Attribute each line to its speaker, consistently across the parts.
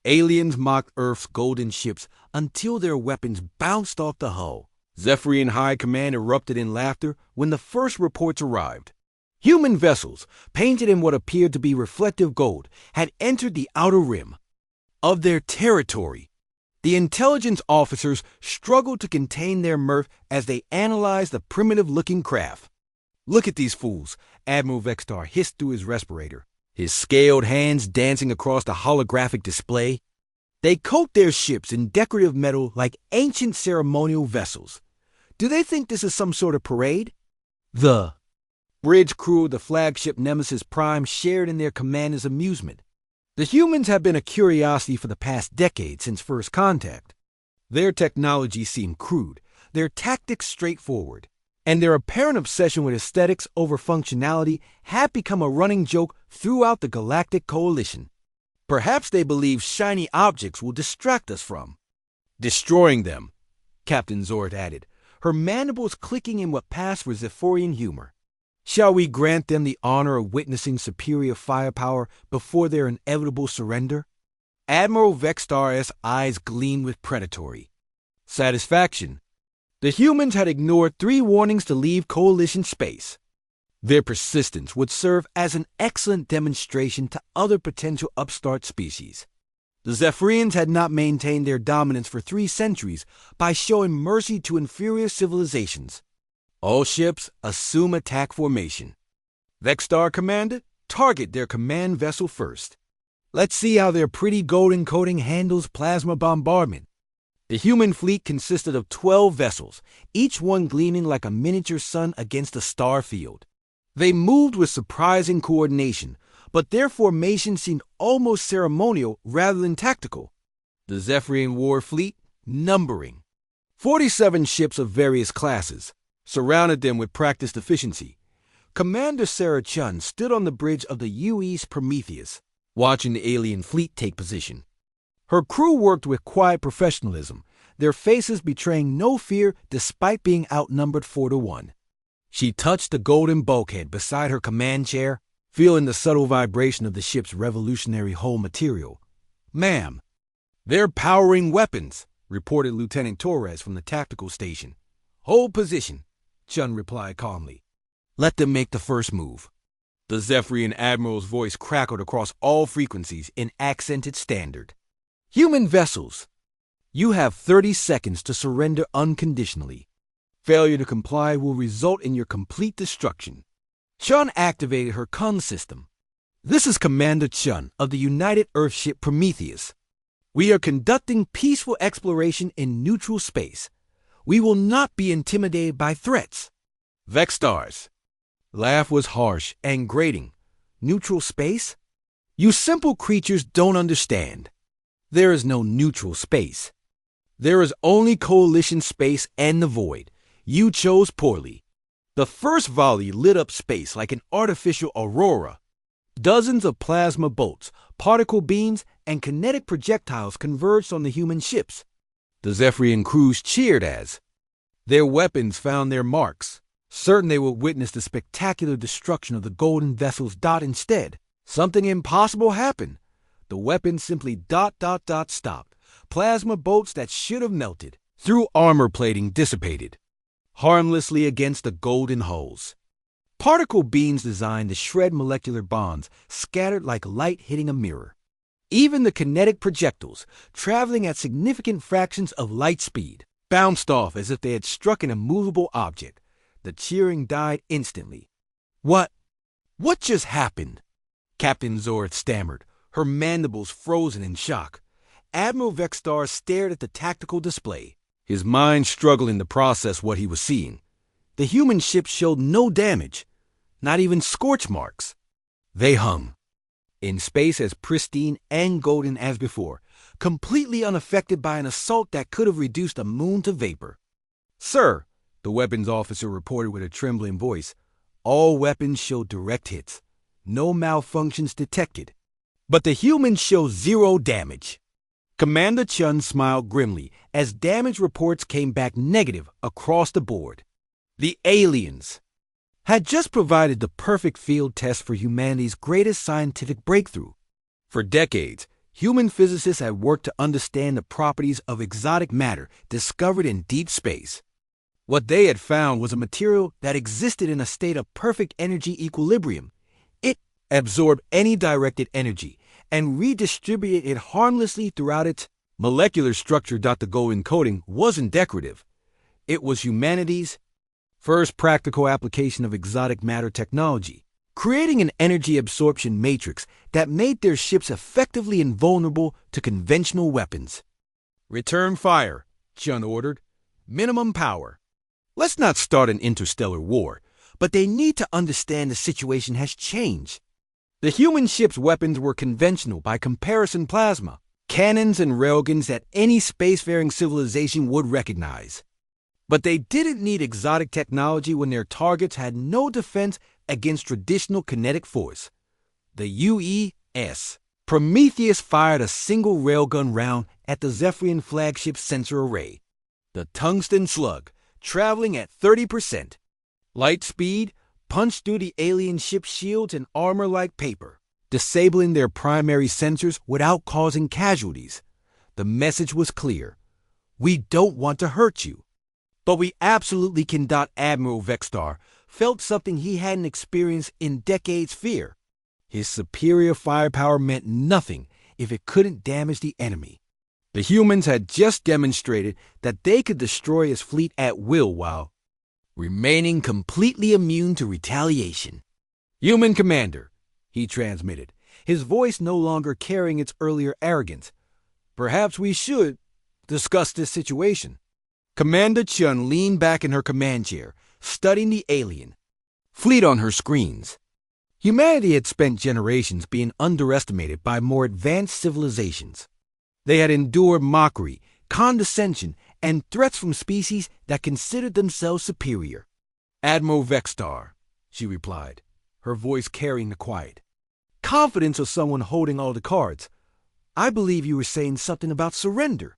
Speaker 1: Aliens mocked Earth's golden ships until their weapons bounced off the hull. Zephyrian High Command erupted in laughter when the first reports arrived. Human vessels, painted in what appeared to be reflective gold, had entered the outer rim of their territory. The intelligence officers struggled to contain their mirth as they analyzed the primitive-looking craft. "Look at these fools," Admiral Vextar hissed through his respirator, his scaled hands dancing across the holographic display. "They coat their ships in decorative metal like ancient ceremonial vessels. Do they think this is some sort of parade?" The bridge crew of the flagship Nemesis Prime shared in their commander's amusement. The humans have been a curiosity for the past decade since first contact. Their technology seemed crude, their tactics straightforward, and their apparent obsession with aesthetics over functionality had become a running joke throughout the Galactic Coalition. "Perhaps they believe shiny objects will distract us from destroying them," Captain Zord added, her mandibles clicking in what passed for Zephyrian humor. "Shall we grant them the honor of witnessing superior firepower before their inevitable surrender?" Admiral Vextar's eyes gleamed with predatory satisfaction. The humans had ignored 3 warnings to leave Coalition space. Their persistence would serve as an excellent demonstration to other potential upstart species. The Zephyrians had not maintained their dominance for 3 centuries by showing mercy to inferior civilizations. "All ships, assume attack formation. Vextar Commander, target their command vessel first. Let's see how their pretty golden coating handles plasma bombardment." The human fleet consisted of 12 vessels, each one gleaming like a miniature sun against a star field. They moved with surprising coordination, but their formation seemed almost ceremonial rather than tactical. The Zephyrian war fleet, numbering 47 ships of various classes, surrounded them with practiced efficiency. Commander Sarah Chun stood on the bridge of the UE's Prometheus, watching the alien fleet take position. Her crew worked with quiet professionalism, their faces betraying no fear despite being outnumbered 4-1. She touched the golden bulkhead beside her command chair, feeling the subtle vibration of the ship's revolutionary hull material. "Ma'am, they're powering weapons," reported Lieutenant Torres from the tactical station. "Hold position," Chun replied calmly. "Let them make the first move." The Zephyrian Admiral's voice crackled across all frequencies in accented standard. "Human vessels, you have 30 seconds to surrender unconditionally. Failure to comply will result in your complete destruction." Chun activated her Kun system. "This is Commander Chun of the United Earthship Prometheus. We are conducting peaceful exploration in neutral space. We will not be intimidated by threats." Vextar's laugh was harsh and grating. "Neutral space? You simple creatures don't understand. There is no neutral space. There is only Coalition space and the void. You chose poorly." The first volley lit up space like an artificial aurora. Dozens of plasma bolts, particle beams, and kinetic projectiles converged on the human ships. The Zephyrian crews cheered as their weapons found their marks, certain they would witness the spectacular destruction of the golden vessel's dot instead. Something impossible happened. The weapons simply stopped. Plasma bolts that should have melted through armor plating dissipated harmlessly against the golden hulls. Particle beams designed to shred molecular bonds scattered like light hitting a mirror. Even the kinetic projectiles, traveling at significant fractions of light speed, bounced off as if they had struck an immovable object. The cheering died instantly. What just happened?" Captain Zord stammered, her mandibles frozen in shock. Admiral Vextar stared at the tactical display, his mind struggling to process what he was seeing. The human ships showed no damage, not even scorch marks. They hung in space as pristine and golden as before, completely unaffected by an assault that could have reduced a moon to vapor. "Sir," the weapons officer reported with a trembling voice, "all weapons show direct hits. No malfunctions detected. But the humans show 0 damage." Commander Chun smiled grimly as damage reports came back negative across the board. The aliens had just provided the perfect field test for humanity's greatest scientific breakthrough. For decades, human physicists had worked to understand the properties of exotic matter discovered in deep space. What they had found was a material that existed in a state of perfect energy equilibrium. It absorbed any directed energy and redistributed it harmlessly throughout its molecular structure. The golden coating wasn't decorative. It was humanity's first practical application of exotic matter technology, creating an energy absorption matrix that made their ships effectively invulnerable to conventional weapons. "Return fire," Chun ordered. "Minimum power." Let's not start an interstellar war, but they need to understand the situation has changed. The human ship's weapons were conventional by comparison plasma, cannons and railguns that any spacefaring civilization would recognize. But they didn't need exotic technology when their targets had no defense against traditional kinetic force. The UES Prometheus fired a single railgun round at the Zephyrian flagship sensor array. The tungsten slug, traveling at 30% light speed, punched through the alien ship's shields and armor like paper, disabling their primary sensors without causing casualties. The message was clear. We don't want to hurt you, but we absolutely can. Admiral Vextar felt something he hadn't experienced in decades: fear. His superior firepower meant nothing if it couldn't damage the enemy. The humans had just demonstrated that they could destroy his fleet at will while remaining completely immune to retaliation. "Human commander," he transmitted, his voice no longer carrying its earlier arrogance. "Perhaps we should discuss this situation." Commander Chun leaned back in her command chair, studying the alien fleet on her screens. Humanity had spent generations being underestimated by more advanced civilizations. They had endured mockery, condescension, and threats from species that considered themselves superior. "Admiral Vextar," she replied, her voice carrying the quiet confidence of someone holding all the cards. "I believe you were saying something about surrender.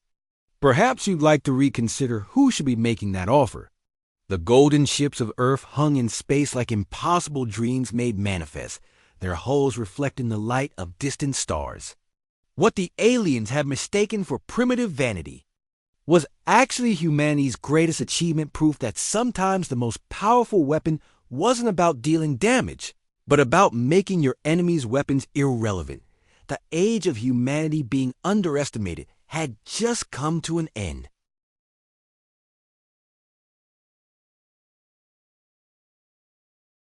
Speaker 1: Perhaps you'd like to reconsider who should be making that offer." The golden ships of Earth hung in space like impossible dreams made manifest, their hulls reflecting the light of distant stars. What the aliens had mistaken for primitive vanity was actually humanity's greatest achievement, proof that sometimes the most powerful weapon wasn't about dealing damage, but about making your enemy's weapons irrelevant. The age of humanity being underestimated had just come to an end.